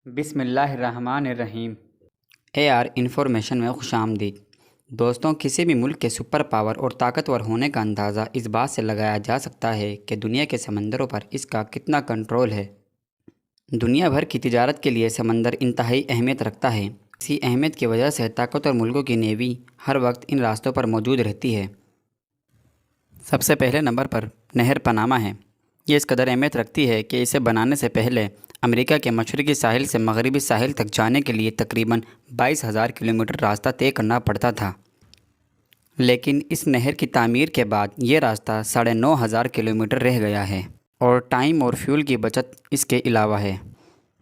بسم اللہ الرحمن الرحیم۔ اے آر انفارمیشن میں خوش آمدید۔ دوستوں، کسی بھی ملک کے سپر پاور اور طاقتور ہونے کا اندازہ اس بات سے لگایا جا سکتا ہے کہ دنیا کے سمندروں پر اس کا کتنا کنٹرول ہے۔ دنیا بھر کی تجارت کے لیے سمندر انتہائی اہمیت رکھتا ہے۔ اسی اہمیت کی وجہ سے طاقتور ملکوں کی نیوی ہر وقت ان راستوں پر موجود رہتی ہے۔ سب سے پہلے نمبر پر نہر پاناما ہے۔ یہ اس قدر اہمیت رکھتی ہے کہ اسے بنانے سے پہلے امریکہ کے مشرقی ساحل سے مغربی ساحل تک جانے کے لیے تقریباً 22,000 کلومیٹر راستہ طے کرنا پڑتا تھا، لیکن اس نہر کی تعمیر کے بعد یہ راستہ 9,500 کلومیٹر رہ گیا ہے، اور ٹائم اور فیول کی بچت اس کے علاوہ ہے۔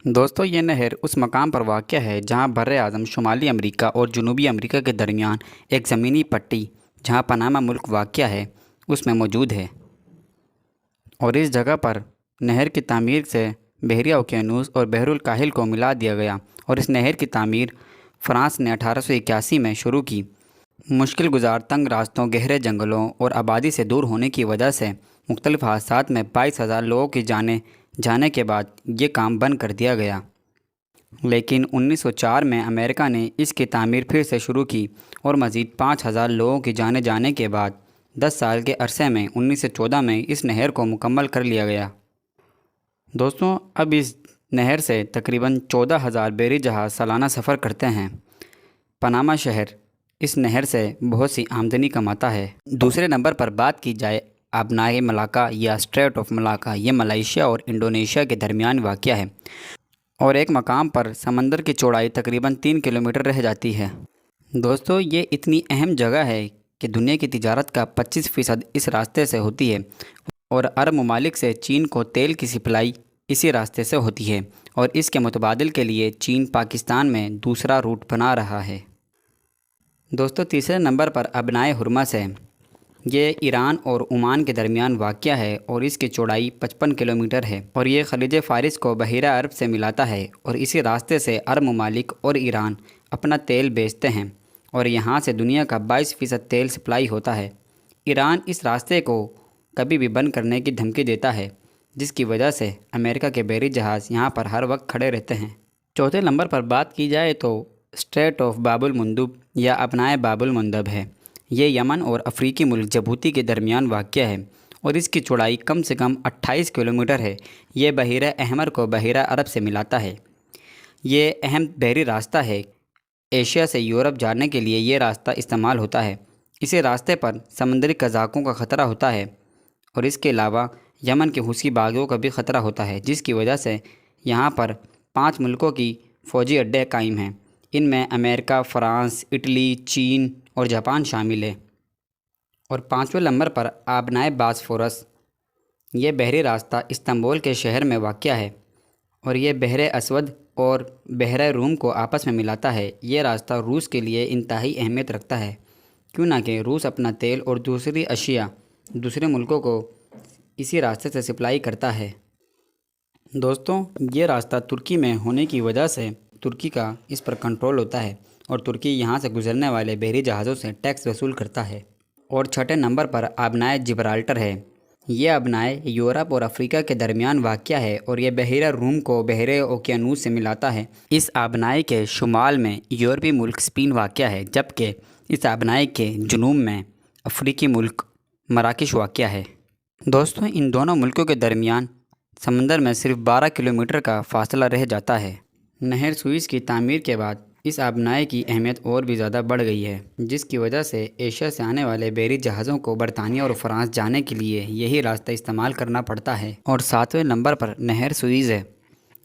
دوستو، یہ نہر اس مقام پر واقع ہے جہاں بر اعظم شمالی امریکہ اور جنوبی امریکہ کے درمیان ایک زمینی پٹی، جہاں پاناما ملک واقع ہے، اس میں موجود ہے، اور اس جگہ پر نہر کی تعمیر سے بحیرہ اوقیانوس اور بحر الکاہل کو ملا دیا گیا، اور اس نہر کی تعمیر فرانس نے 1881 میں شروع کی۔ مشکل گزار تنگ راستوں، گہرے جنگلوں اور آبادی سے دور ہونے کی وجہ سے مختلف حادثات میں 22,000 لوگوں کی جانیں جانے کے بعد یہ کام بند کر دیا گیا، لیکن 1904 میں امریکہ نے اس کی تعمیر پھر سے شروع کی، اور مزید 5,000 لوگوں کی جانیں جانے کے بعد 10 سال کے عرصے میں 1914 میں اس نہر کو مکمل کر لیا گیا۔ دوستوں، اب اس نہر سے تقریباً 14,000 بحری جہاز سالانہ سفر کرتے ہیں۔ پاناما شہر اس نہر سے بہت سی آمدنی کماتا ہے۔ دوسرے نمبر پر بات کی جائے آبنائے ملاکا یا اسٹریٹ آف ملاکا، یہ ملائیشیا اور انڈونیشیا کے درمیان واقع ہے، اور ایک مقام پر سمندر کی چوڑائی تقریباً 3 کلومیٹر رہ جاتی ہے۔ دوستو، یہ اتنی اہم جگہ ہے کہ دنیا کی تجارت کا 25% اس راستے سے ہوتی ہے، اور عرب ممالک سے چین کو تیل کی سپلائی اسی راستے سے ہوتی ہے، اور اس کے متبادل کے لیے چین پاکستان میں دوسرا روٹ بنا رہا ہے۔ دوستو، تیسرے نمبر پر ابنائے ہرمز ہے۔ یہ ایران اور عمان کے درمیان واقع ہے، اور اس کی چوڑائی 55 کلومیٹر ہے، اور یہ خلیج فارس کو بحیرہ عرب سے ملاتا ہے، اور اسی راستے سے عرب ممالک اور ایران اپنا تیل بیچتے ہیں، اور یہاں سے دنیا کا 22% تیل سپلائی ہوتا ہے۔ ایران اس راستے کو کبھی بھی بند کرنے کی دھمکی دیتا ہے، جس کی وجہ سے امریکہ کے بحری جہاز یہاں پر ہر وقت کھڑے رہتے ہیں۔ چوتھے نمبر پر بات کی جائے تو اسٹریٹ آف باب المندب یا ابنائے باب المندب ہے۔ یہ یمن اور افریقی ملک جبوتی کے درمیان واقع ہے، اور اس کی چوڑائی کم سے کم 28 کلومیٹر ہے۔ یہ بحیرہ احمر کو بحیرہ عرب سے ملاتا ہے۔ یہ اہم بحری راستہ ہے۔ ایشیا سے یورپ جانے کے لیے یہ راستہ استعمال ہوتا ہے۔ اسی راستے پر سمندری قزاقوں کا خطرہ ہوتا ہے، اور اس کے علاوہ یمن کے حوثی باغیوں کا بھی خطرہ ہوتا ہے، جس کی وجہ سے یہاں پر 5 ملکوں کی فوجی اڈے قائم ہیں۔ ان میں امریکہ، فرانس، اٹلی، چین اور جاپان شامل ہے۔ اور 5ویں نمبر پر آبنائے باسفورس۔ یہ بحری راستہ استنبول کے شہر میں واقع ہے، اور یہ بحر اسود اور بحیرہ روم کو آپس میں ملاتا ہے۔ یہ راستہ روس کے لیے انتہائی اہمیت رکھتا ہے، کیوں نہ کہ روس اپنا تیل اور دوسری اشیاء دوسرے ملکوں کو اسی راستے سے سپلائی کرتا ہے۔ دوستوں، یہ راستہ ترکی میں ہونے کی وجہ سے ترکی کا اس پر کنٹرول ہوتا ہے، اور ترکی یہاں سے گزرنے والے بحری جہازوں سے ٹیکس وصول کرتا ہے۔ اور چھٹے نمبر پر آبنائے جبرالٹر ہے۔ یہ آبنائے یورپ اور افریقہ کے درمیان واقع ہے، اور یہ بحیرہ روم کو بحیرہ اوقیانوس سے ملاتا ہے۔ اس آبنائے کے شمال میں یورپی ملک اسپین واقع ہے، جبکہ اس آبنائے کے جنوب میں افریقی ملک مراکش واقع ہے۔ دوستوں، ان دونوں ملکوں کے درمیان سمندر میں صرف 12 کلومیٹر کا فاصلہ رہ جاتا ہے۔ نہر سوئز کی تعمیر کے بعد اس آبنائے کی اہمیت اور بھی زیادہ بڑھ گئی ہے، جس کی وجہ سے ایشیا سے آنے والے بحری جہازوں کو برطانیہ اور فرانس جانے کے لیے یہی راستہ استعمال کرنا پڑتا ہے۔ اور 7ویں نمبر پر نہر سوئز ہے۔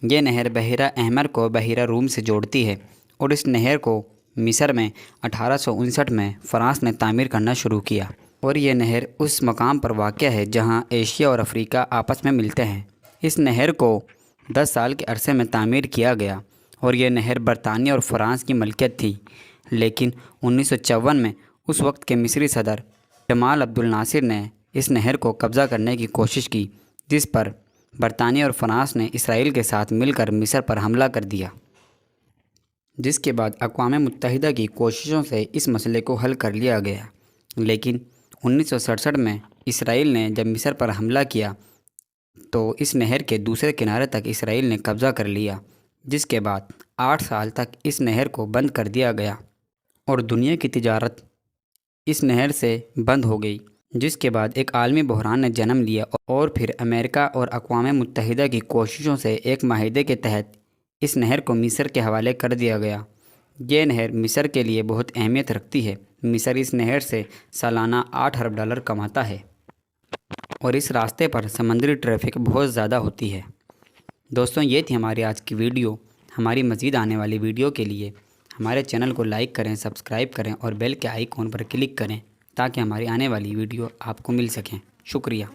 یہ نہر بحیرہ احمر کو بحیرہ روم سے جوڑتی ہے، اور اس نہر کو مصر میں 1859 میں فرانس نے تعمیر کرنا شروع کیا، اور یہ نہر اس مقام پر واقع ہے جہاں ایشیا اور افریقہ آپس میں ملتے ہیں۔ اس نہر کو 10 سال کے عرصے میں تعمیر کیا گیا، اور یہ نہر برطانیہ اور فرانس کی ملکیت تھی، لیکن 1954 میں اس وقت کے مصری صدر جمال عبد الناصر نے اس نہر کو قبضہ کرنے کی کوشش کی، جس پر برطانیہ اور فرانس نے اسرائیل کے ساتھ مل کر مصر پر حملہ کر دیا، جس کے بعد اقوام متحدہ کی کوششوں سے اس مسئلے کو حل کر لیا گیا۔ لیکن 1967 میں اسرائیل نے جب مصر پر حملہ کیا تو اس نہر کے دوسرے کنارے تک اسرائیل نے قبضہ کر لیا، جس کے بعد 8 سال تک اس نہر کو بند کر دیا گیا اور دنیا کی تجارت اس نہر سے بند ہو گئی، جس کے بعد ایک عالمی بحران نے جنم لیا اور پھر امریکہ اور اقوام متحدہ کی کوششوں سے ایک معاہدے کے تحت اس نہر کو مصر کے حوالے کر دیا گیا۔ یہ نہر مصر کے لیے بہت اہمیت رکھتی ہے۔ مصر اس نہر سے سالانہ $8 ارب کماتا ہے اور اس راستے پر سمندری ٹریفک بہت زیادہ ہوتی ہے۔ دوستوں، یہ تھی ہماری آج کی ویڈیو۔ ہماری مزید آنے والی ویڈیو کے لیے ہمارے چینل کو لائک کریں، سبسکرائب کریں اور بیل کے آئیکن پر کلک کریں تاکہ ہماری آنے والی ویڈیو آپ کو مل سکیں۔ شکریہ۔